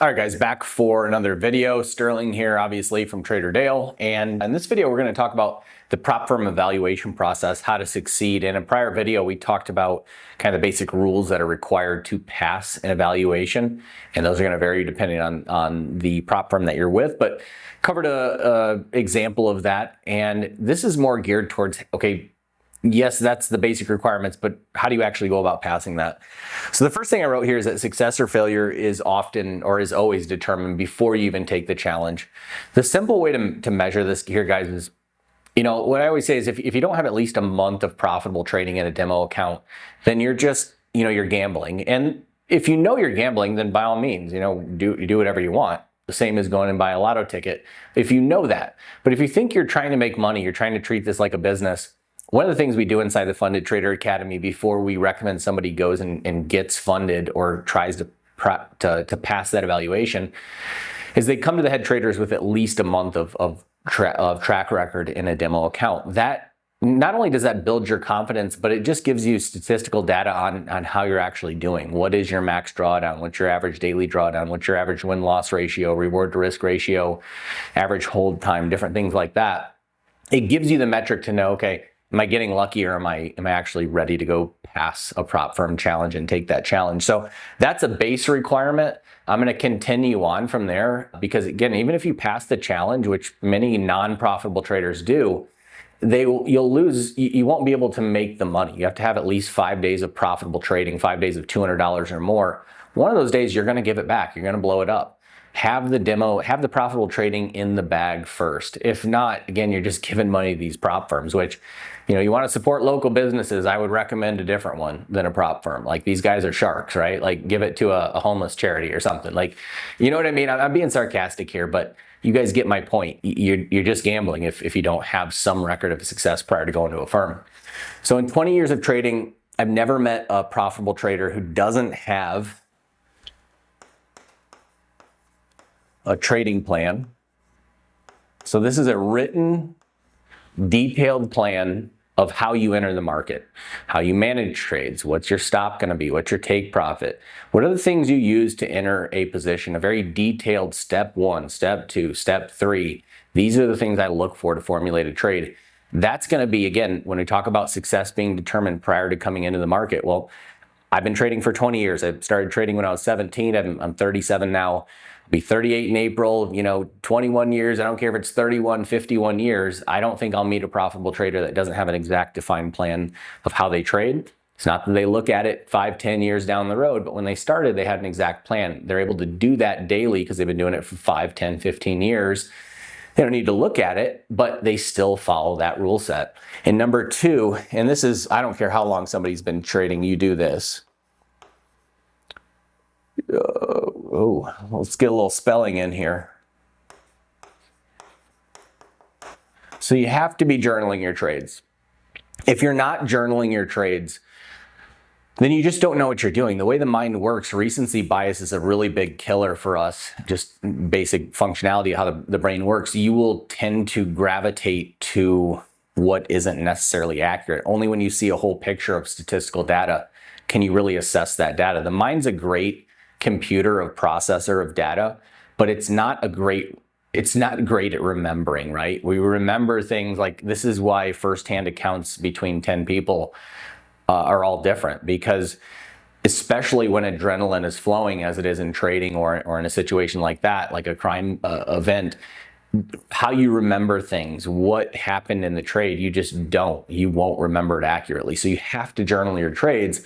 All right, guys, back for another video. Sterling here, obviously from Trader Dale. And in this video, we're going to talk about the prop firm evaluation process, how to succeed. In a prior video, we talked about kind of the basic rules that are required to pass an evaluation. And those are going to vary depending on the prop firm that you're with. But covered a example of that. And this is more geared towards, okay, yes, that's the basic requirements, but how do you actually go about passing that? So the first thing I wrote here is that success or failure is often or is always determined before you even take the challenge. The simple way to measure this here, guys, is, what I always say is if you don't have at least a month of profitable trading in a demo account, then you're just, you're gambling. And if you know you're gambling, then by all means, do whatever you want. The same as going and buy a lotto ticket if you know that. But if you think you're trying to make money, you're trying to treat this like a business. One of the things we do inside the Funded Trader Academy before we recommend somebody goes and gets funded or tries to pass that evaluation is they come to the head traders with at least a month of track record in a demo account. That not only does that build your confidence, but it just gives you statistical data on how you're actually doing. What is your max drawdown? What's your average daily drawdown? What's your average win-loss ratio, reward to risk ratio, average hold time, different things like that. It gives you the metric to know, okay, am I getting lucky or am I actually ready to go pass a prop firm challenge and take that challenge? So that's a base requirement. I'm going to continue on from there because, again, even if you pass the challenge, which many non-profitable traders do, you'll lose. You won't be able to make the money. You have to have at least 5 days of profitable trading, 5 days of $200 or more. One of those days, you're going to give it back. You're going to blow it up. Have the demo, have the profitable trading in the bag first. If not, again, you're just giving money to these prop firms, which, you want to support local businesses. I would recommend a different one than a prop firm. Like, these guys are sharks, right? Like, give it to a homeless charity or something. Like, you know what I mean? I'm being sarcastic here, but you guys get my point. You're just gambling if you don't have some record of success prior to going to a firm. So in 20 years of trading, I've never met a profitable trader who doesn't have a trading plan. So this is a written, detailed plan of how you enter the market, how you manage trades, what's your stop going to be, what's your take profit, what are the things you use to enter a position, a very detailed step 1, step 2, step 3. These are the things I look for to formulate a trade. That's going to be, again, when we talk about success being determined prior to coming into the market. Well, I've been trading for 20 years. I started trading when I was 17. I'm 37 now. I'll be 38 in April, 21 years. I don't care if it's 31, 51 years. I don't think I'll meet a profitable trader that doesn't have an exact defined plan of how they trade. It's not that they look at it 5, 10 years down the road, but when they started, they had an exact plan. They're able to do that daily because they've been doing it for 5, 10, 15 years. They don't need to look at it, but they still follow that rule set. And number 2, and this is, I don't care how long somebody's been trading, you do this. Let's get a little spelling in here. So you have to be journaling your trades. If you're not journaling your trades, then you just don't know what you're doing. The way the mind works, recency bias is a really big killer for us. Just basic functionality of how the brain works. You will tend to gravitate to what isn't necessarily accurate. Only when you see a whole picture of statistical data can you really assess that data. The mind's a great computer of processor of data, but it's not great at remembering, right? We remember things like, this is why firsthand accounts between 10 people are all different, because especially when adrenaline is flowing as it is in trading or in a situation like that, like a crime event, how you remember things, what happened in the trade, you won't remember it accurately. So you have to journal your trades.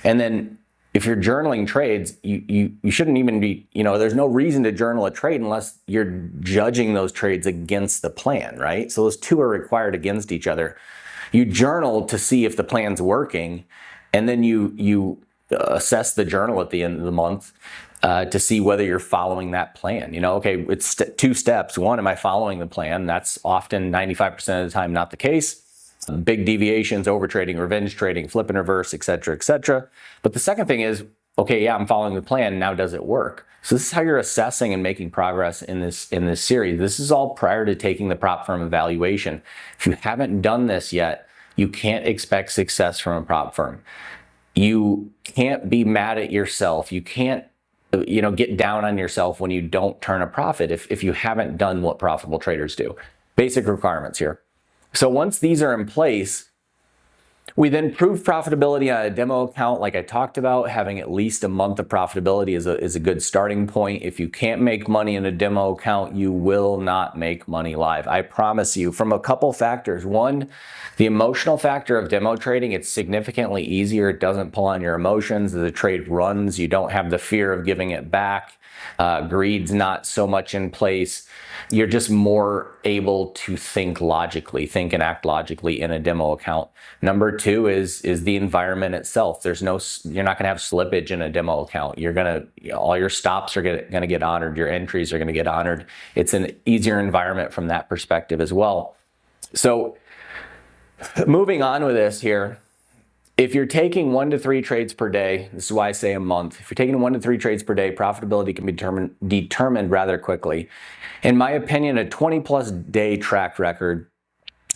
And then if you're journaling trades, you shouldn't even be, there's no reason to journal a trade unless you're judging those trades against the plan, right? So those two are required against each other. You journal to see if the plan's working, and then you assess the journal at the end of the month to see whether you're following that plan. Okay, it's 2 steps. 1, am I following the plan? That's often 95% of the time not the case. Big deviations, overtrading, revenge trading, flip and reverse, et cetera, et cetera. But the second thing is, okay, yeah, I'm following the plan. Now, does it work? So this is how you're assessing and making progress in this series. This is all prior to taking the prop firm evaluation. If you haven't done this yet, you can't expect success from a prop firm. You can't be mad at yourself. You can't get down on yourself when you don't turn a profit if you haven't done what profitable traders do. Basic requirements here. So once these are in place, we then prove profitability on a demo account. Like I talked about, having at least a month of profitability is a good starting point. If you can't make money in a demo account, you will not make money live. I promise you, from a couple factors. One, the emotional factor of demo trading, it's significantly easier. It doesn't pull on your emotions. The trade runs. You don't have the fear of giving it back. Greed's not so much in place. You're just more able to think and act logically in a demo account. Number two is the environment itself. You're not going to have slippage in a demo account. All your stops are going to get honored. Your entries are going to get honored. It's an easier environment from that perspective as well. So moving on with this here, if you're taking 1 to 3 trades per day, this is why I say a month. If you're taking 1 to 3 trades per day, profitability can be determined rather quickly. In my opinion, a 20+ day track record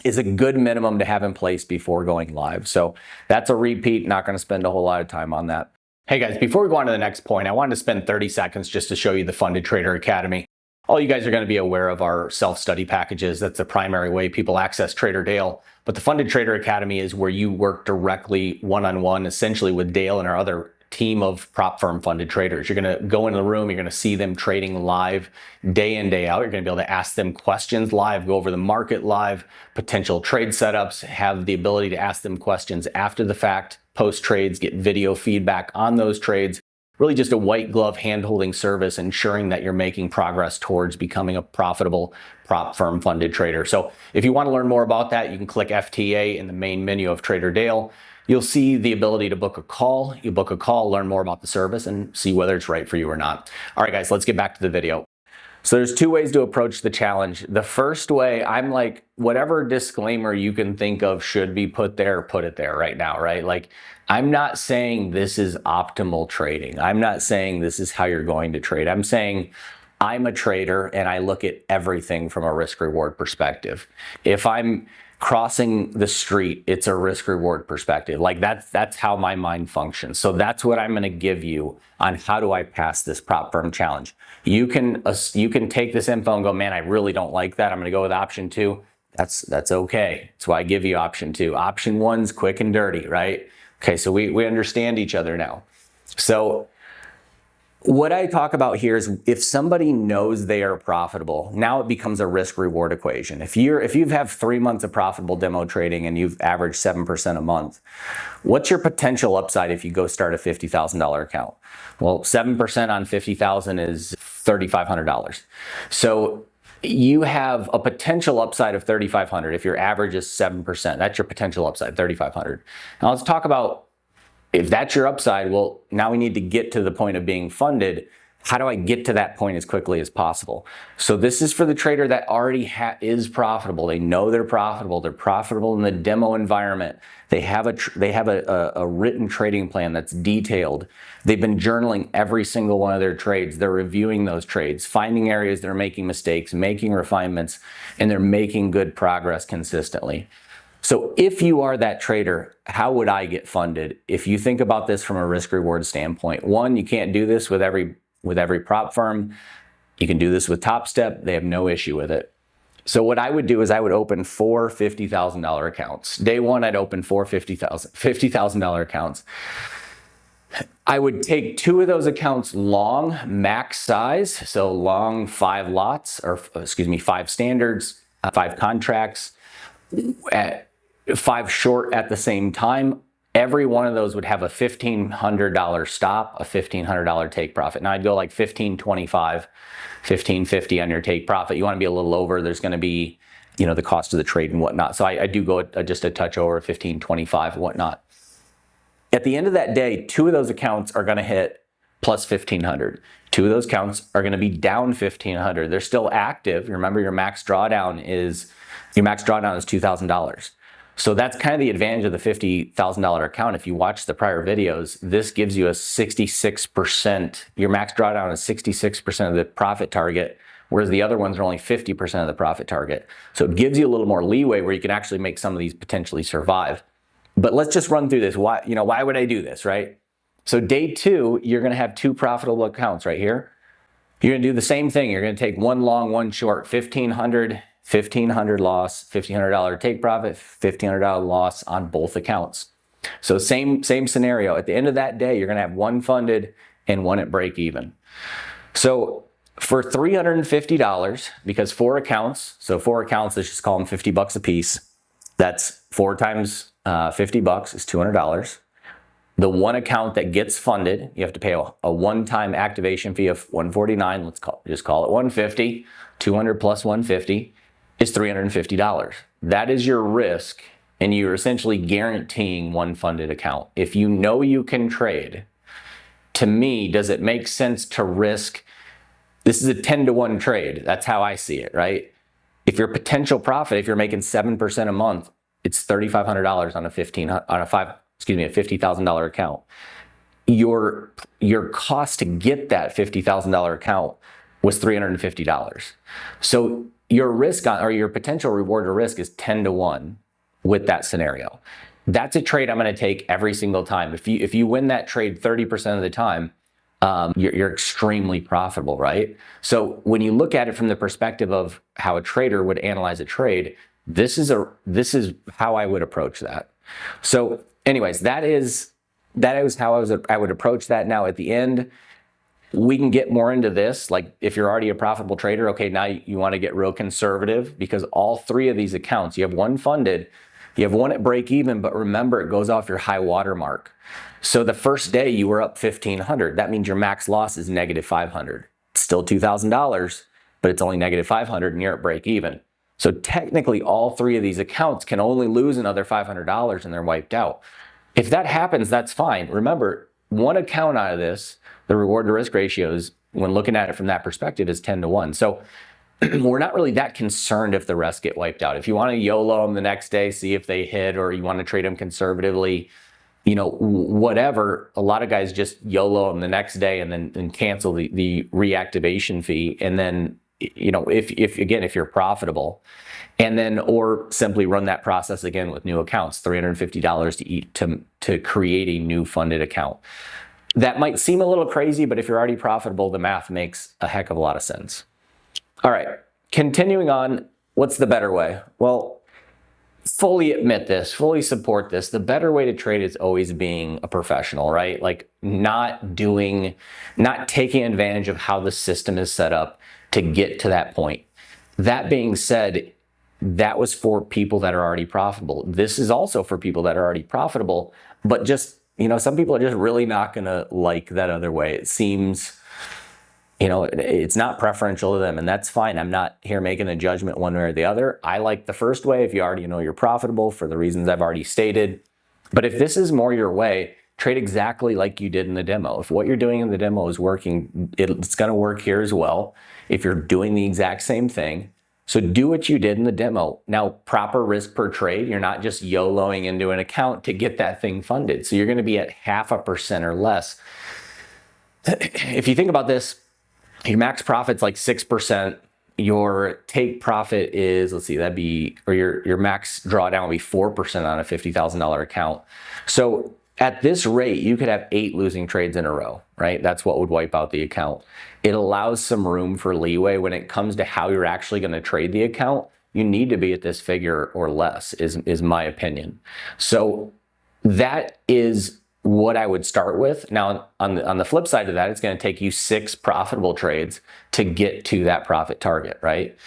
is a good minimum to have in place before going live. So that's a repeat, not going to spend a whole lot of time on that. Hey guys, before we go on to the next point, I wanted to spend 30 seconds just to show you the Funded Trader Academy. All you guys are going to be aware of our self-study packages. That's the primary way people access Trader Dale. But the Funded Trader Academy is where you work directly one-on-one, essentially with Dale and our other team of prop firm funded traders. You're going to go into the room, you're going to see them trading live day in, day out. You're going to be able to ask them questions live, go over the market live, potential trade setups, have the ability to ask them questions after the fact, post trades, get video feedback on those trades. Really just a white glove hand-holding service, ensuring that you're making progress towards becoming a profitable prop firm funded trader. So if you want to learn more about that, you can click FTA in the main menu of Trader Dale. You'll see the ability to book a call. You book a call, learn more about the service, and see whether it's right for you or not. All right, guys, let's get back to the video. So there's 2 ways to approach the challenge. The first way, I'm like, whatever disclaimer you can think of should be put there, put it there right now, right? Like, I'm not saying this is optimal trading. I'm not saying this is how you're going to trade. I'm saying I'm a trader and I look at everything from a risk reward perspective. If I'm crossing the street, it's a risk reward perspective. Like that's how my mind functions. So that's what I'm going to give you on how do I pass this prop firm challenge. You can take this info and go, man, I really don't like that. I'm going to go with option 2. That's okay. That's why I give you option 2. Option 1's quick and dirty, right? Okay, so we understand each other now. So what I talk about here is if somebody knows they are profitable, now it becomes a risk reward equation. If you have 3 months of profitable demo trading and you've averaged 7% a month, what's your potential upside if you go start a $50,000 account? Well, 7% on $50,000 is $3,500. So you have a potential upside of $3,500 if your average is 7%. That's your potential upside, $3,500. Now let's talk about, if that's your upside, well, now we need to get to the point of being funded. How do I get to that point as quickly as possible? So this is for the trader that already is profitable. They know they're profitable. They're profitable in the demo environment. They have a written trading plan that's detailed. They've been journaling every single one of their trades. They're reviewing those trades, finding areas they're making mistakes, making refinements, and they're making good progress consistently. So if you are that trader, how would I get funded? If you think about this from a risk reward standpoint, one, you can't do this with every prop firm. You can do this with Top Step. They have no issue with it. So what I would do is I would open 4 $50,000 accounts. Day 1, I'd open 4 $50,000 accounts. I would take 2 of those accounts long, max size, so long 5 lots, or excuse me, 5 standards, 5 contracts, at 5 short at the same time. Every one of those would have a $1,500 stop, a $1,500 take profit. Now I'd go like 1525, 1550 on your take profit. You want to be a little over. There's going to be, the cost of the trade and whatnot. So I do go just a touch over 1525 and whatnot. At the end of that day, 2 of those accounts are going to hit plus 1,500. 2 of those accounts are going to be down 1,500. They're still active. Remember, your max drawdown is $2,000. So that's kind of the advantage of the $50,000 account. If you watch the prior videos, this gives you a 66%, your max drawdown is 66% of the profit target, whereas the other ones are only 50% of the profit target. So it gives you a little more leeway where you can actually make some of these potentially survive. But let's just run through this. Why would I do this, right? So day 2, you're going to have 2 profitable accounts right here. You're going to do the same thing. You're going to take one long, one short, $1,500 loss, $1,500 take profit, $1,500 loss on both accounts. So same scenario. At the end of that day, you're going to have one funded and one at break even. So for $350, because 4 accounts, so 4 accounts, let's just call them $50 a piece. That's 4 times $50 is $200. The one account that gets funded, you have to pay a one-time activation fee of $149. Just call it $150. 200 plus $150 is $350. That is your risk, and you're essentially guaranteeing one funded account. If you know you can trade, to me, does it make sense to risk? This is a 10-to-1 trade. That's how I see it, right? If your potential profit, if you're making 7% a month, it's $3,500 on a $50,000 account. Your cost to get that $50,000 account was $350. So your risk or your potential reward or risk is 10-to-1 with that scenario. That's a trade I'm going to take every single time. If you win that trade 30% of the time, you're extremely profitable, right? So when you look at it from the perspective of how a trader would analyze a trade, this is how I would approach that. So anyways, that is how I would approach that. Now at the end, we can get more into this. Like if you're already a profitable trader, okay, now you want to get real conservative, because all 3 of these accounts, you have one funded, you have one at break even, but remember, it goes off your high water mark. So the first day you were up $1,500. That means your max loss is -$500. It's still $2,000, but it's only -$500 and you're at break even. So technically all 3 of these accounts can only lose another $500 and they're wiped out. If that happens, that's fine. Remember, one account out of this, the reward to risk ratios, when looking at it from that perspective, is 10-to-1. So we're not really that concerned if the rest get wiped out. If you want to YOLO them the next day, see if they hit, or you want to trade them conservatively, whatever. A lot of guys just YOLO them the next day and then cancel the reactivation fee. And then, if you're profitable, and then, or simply run that process again with new accounts, $350 to create a new funded account. That might seem a little crazy, but if you're already profitable, the math makes a heck of a lot of sense. All right, continuing on, what's the better way? Well, fully admit this, fully support this. The better way to trade is always being a professional, right? Like not taking advantage of how the system is set up to get to that point. That being said, that was for people that are already profitable. This is also for people that are already profitable, but just, some people are just really not gonna like that other way. It seems, it's not preferential to them, and that's fine. I'm not here making a judgment one way or the other. I like the first way if you already know you're profitable for the reasons I've already stated. But if this is more your way, trade exactly like you did in the demo. If what you're doing in the demo is working, it's gonna work here as well. If you're doing the exact same thing, so do what you did in the demo. Now, proper risk per trade, you're not just YOLOing into an account to get that thing funded. So you're gonna be at 0.5% or less. If you think about this, your max profit's like 6%. Your take profit is, your max drawdown will be 4% on a $50,000 account. So at this rate, you could have 8 losing trades in a row, right? That's what would wipe out the account. It allows some room for leeway when it comes to how you're actually going to trade the account. You need to be at this figure or less, is my opinion. So that is what I would start with. Now, on the flip side of that, it's going to take you 6 profitable trades to get to that profit target, right?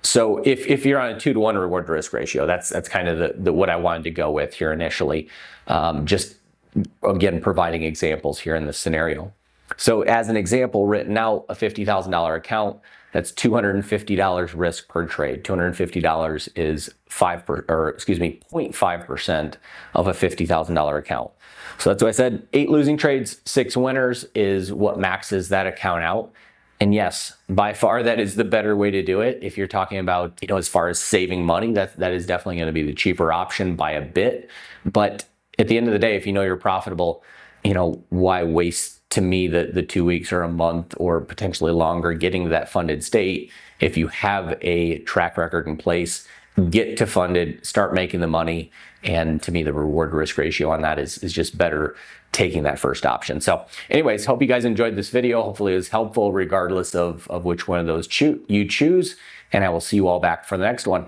So if you're on a 2-to-1 reward to risk ratio, that's kind of the what I wanted to go with here initially. Just again, providing examples here in this scenario. So as an example, written out, a $50,000 account, that's $250 risk per trade. $250 is 0.5% of a $50,000 account. So that's what I said. 8 losing trades, 6 winners is what maxes that account out. And yes, by far that is the better way to do it. If you're talking about, as far as saving money, that is definitely going to be the cheaper option by a bit. But at the end of the day, if you know you're profitable, why waste, to me, the 2 weeks or a month or potentially longer getting to that funded state if you have a track record in place get to funded, start making the money. And to me, the reward risk ratio on that is just better taking that first option. So anyways, hope you guys enjoyed this video. Hopefully it was helpful regardless of which one of those you choose. And I will see you all back for the next one.